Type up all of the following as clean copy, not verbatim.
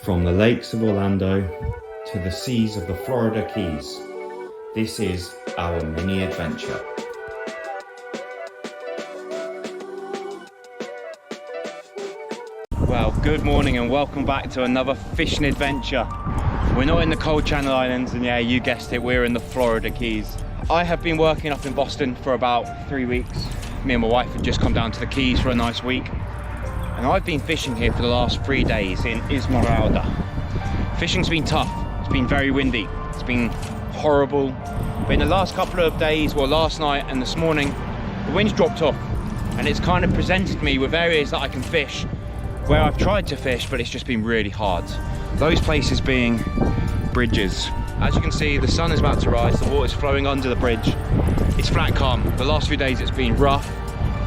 From the lakes of Orlando to the seas of the Florida Keys, this is our mini adventure. Well, good morning and welcome back to another fishing adventure. We're not in the cold Channel Islands, and yeah, you guessed it, we're in the Florida Keys. I have been working up in Boston for about 3 weeks. Me and my wife have just come down to the Keys for a nice week. And I've been fishing here for the last 3 days in Islamorada. Fishing's been tough, it's been very windy, it's been horrible. But in the last couple of days, well, last night and this morning, the wind's dropped off. And it's kind of presented me with areas that I can fish where I've tried to fish, but it's just been really hard. Those places being bridges. As you can see, the sun is about to rise, the water's flowing under the bridge. It's flat calm. The last few days it's been rough,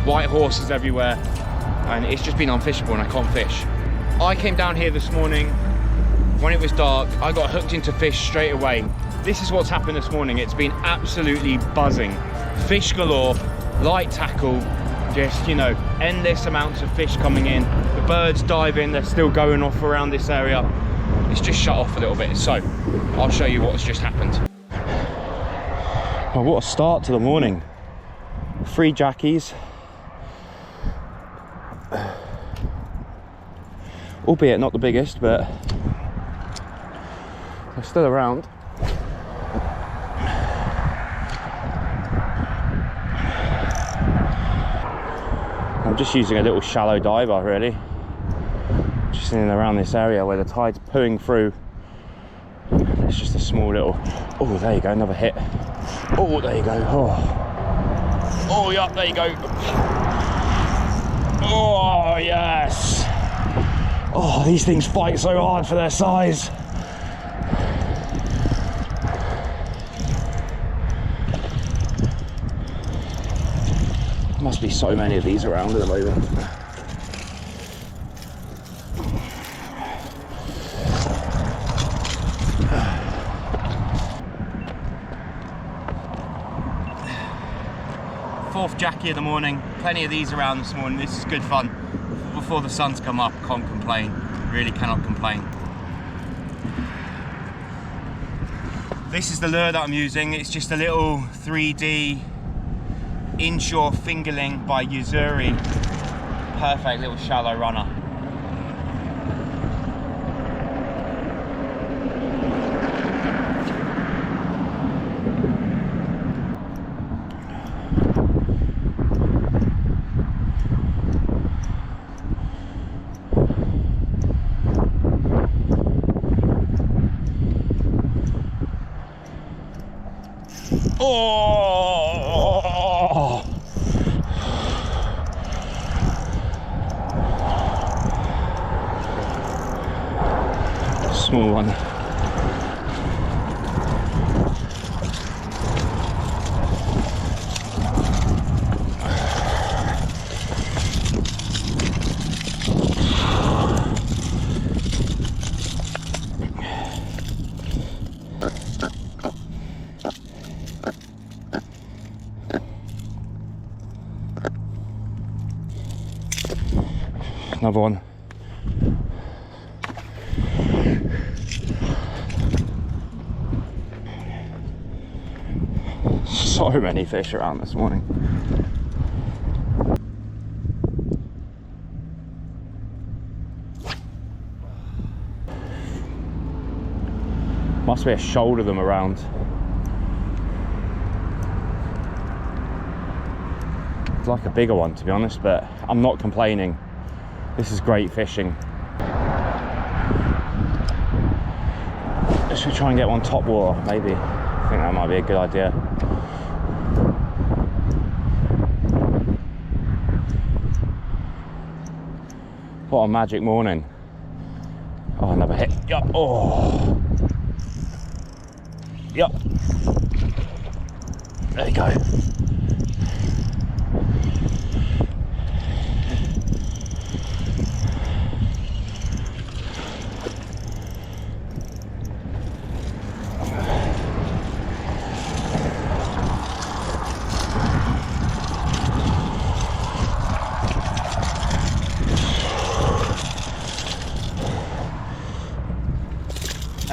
white horses everywhere, and it's just been unfishable and I can't fish. I came down here this morning when it was dark. I got hooked into fish straight away. This is what's happened this morning. It's been absolutely buzzing. Fish galore, light tackle, just, you know, endless amounts of fish coming in. The birds diving, they're still going off around this area. It's just shut off a little bit, so I'll show you what's just happened. Well, what a start to the morning. 3 jackies, albeit not the biggest, but they're still around. I'm just using a little shallow diver, really. Just in and around this area where the tide's pulling through. It's just a small little, oh, there you go, another hit. Oh, there you go. Oh, yeah, there you go. Oh, yes. Oh, these things fight so hard for their size. Must be so many of these around at the moment. Fourth jackie of the morning, plenty of these around this morning. This is good fun. Before the sun's come up, can't complain, really cannot complain. This is the lure that I'm using. It's just a little 3D inshore fingerling by Yuzuri. Perfect little shallow runner. Oh! Small one. Another one. So many fish around this morning. Must be a shoal of them around. It's like a bigger one, to be honest, but I'm not complaining. This is great fishing. Should we try and get one top water, maybe? I think that might be a good idea. What a magic morning. Oh, another hit. Yup. Oh. Yup. There you go.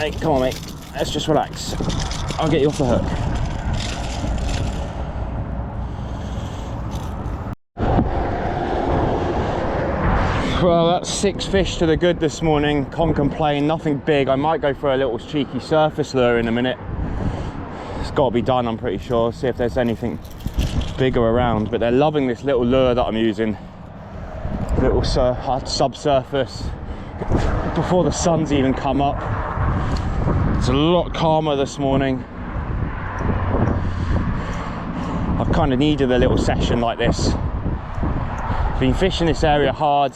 Hey, come on, mate. Let's just relax. I'll get you off the hook. Well, that's 6 fish to the good this morning. Can't complain, nothing big. I might go for a little cheeky surface lure in a minute. It's got to be done, I'm pretty sure. See if there's anything bigger around. But they're loving this little lure that I'm using. Little subsurface. Before the sun's even come up. It's a lot calmer this morning. I've kind of needed a little session like this. Been fishing this area hard,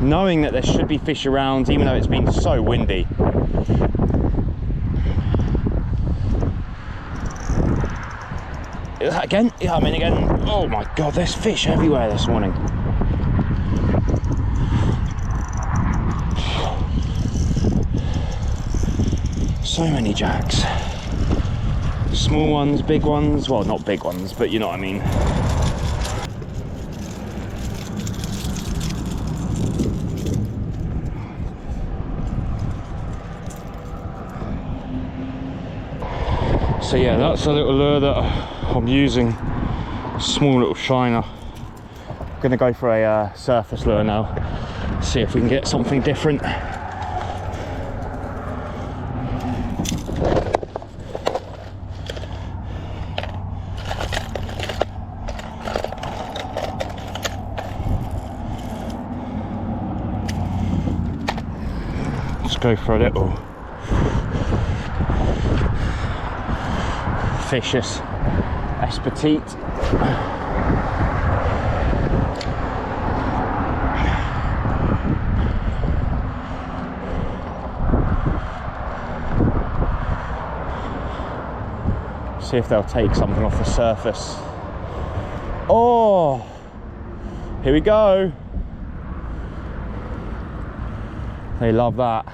knowing that there should be fish around, even though it's been so windy. Is that again? Yeah, I'm in again. Oh my God, there's fish everywhere this morning. So many jacks. Small ones, big ones. Well, not big ones, but you know what I mean. So yeah, that's a little lure that I'm using. Small little shiner. I'm gonna go for a surface lure now. See if we can get something different. Let's go for a little Fishes Petite. See if they'll take something off the surface. Oh, here we go. They love that.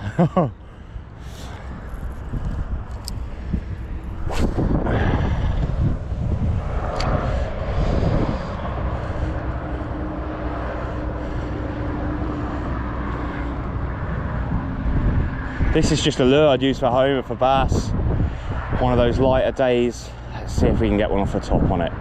This is just a lure I'd use for home for bass. One of those lighter days. Let's see if we can get one off the top on it.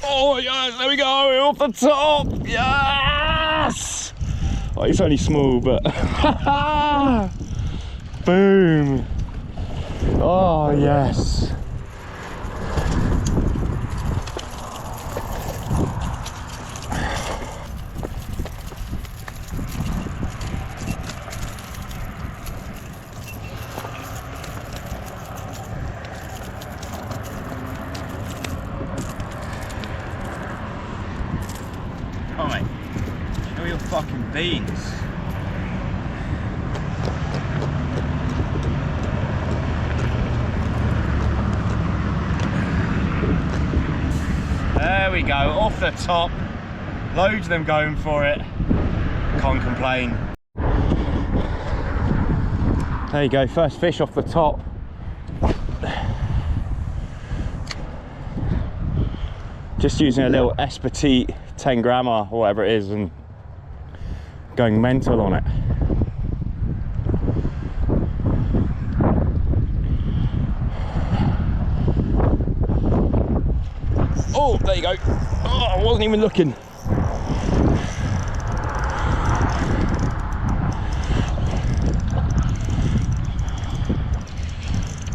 Oh yes, there we go, we're off the top. Yes! Oh, it's only small, but boom. Oh yes. Oh mate, show your fucking beans. There we go, off the top. Loads of them going for it. Can't complain. There you go, first fish off the top. Just using a little Petite 10 grammer or whatever it is and going mental on it. Oh, there you go. Oh, I wasn't even looking.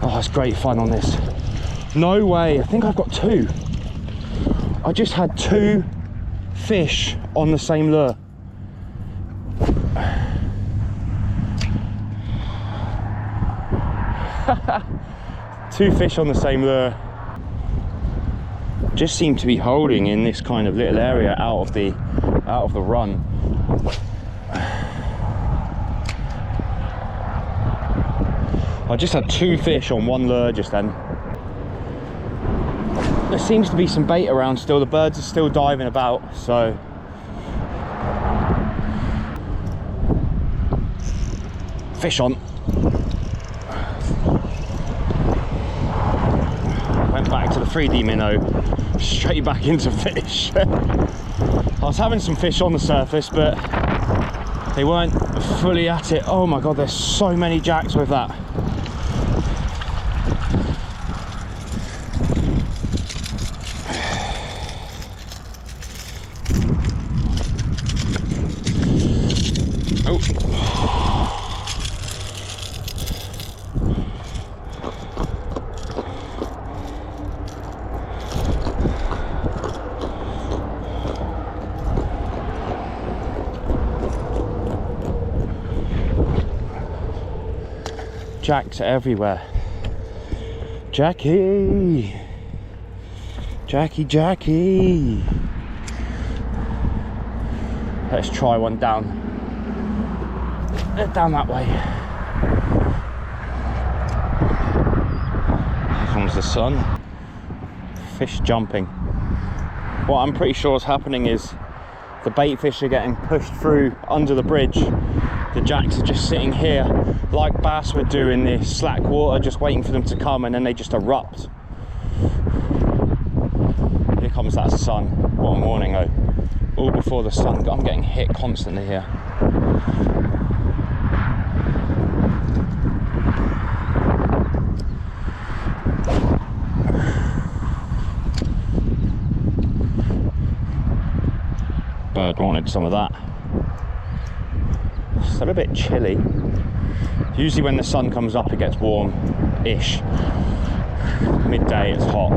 Oh, it's great fun on this. No way, I think I've got 2. I just had 2 fish on the same lure. Two fish on the same lure. Just seem to be holding in this kind of little area out of the run. I just had 2 fish on one lure just then. There seems to be some bait around still. The birds are still diving about, so fish on. went back to the 3D minnow, straight back into fish. I was having some fish on the surface, but they weren't fully at it. Oh my god, there's so many jacks with that. Jacks everywhere. Jackie! Jackie, Jackie! Let's try one down. Down that way. Here comes the sun. Fish jumping. What I'm pretty sure is happening is the bait fish are getting pushed through under the bridge. The jacks are just sitting here like bass would do in the slack water, just waiting for them to come, and then they just erupt. Here comes that sun. What a morning though. All before the sun. I'm getting hit constantly here. Bird wanted some of that. Still a bit chilly. Usually when the sun comes up it gets warm-ish. Midday it's hot.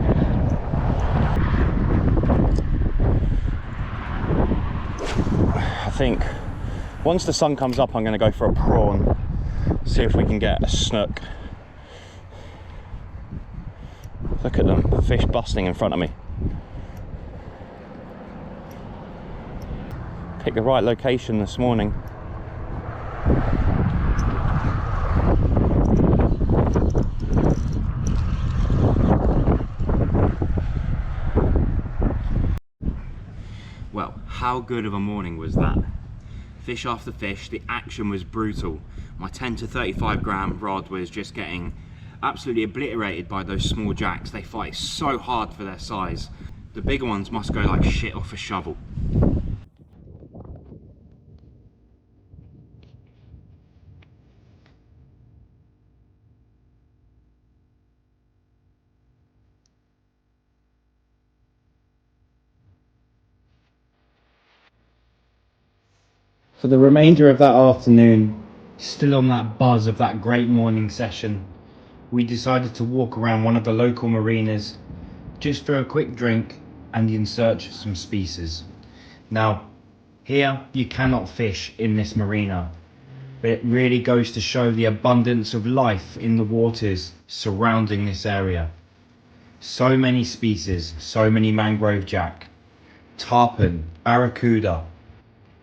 I think once the sun comes up I'm going to go for a prawn. See if we can get a snook. Look at them, fish busting in front of me. Picked the right location this morning. Well, how good of a morning was that? Fish after fish, the action was brutal. My 10 to 35 gram rod was just getting absolutely obliterated by those small jacks. They fight so hard for their size. The bigger ones must go like shit off a shovel. For the remainder of that afternoon, still on that buzz of that great morning session, we decided to walk around one of the local marinas just for a quick drink and in search of some species. Now, here you cannot fish in this marina, but it really goes to show the abundance of life in the waters surrounding this area. So many species, so many mangrove jack, tarpon, barracuda,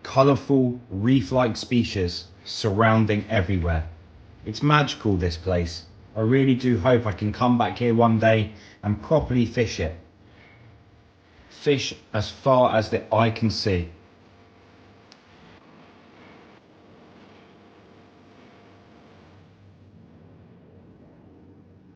colourful reef-like species surrounding everywhere. It's magical, this place. I really do hope I can come back here one day and properly fish it. Fish as far as the eye can see.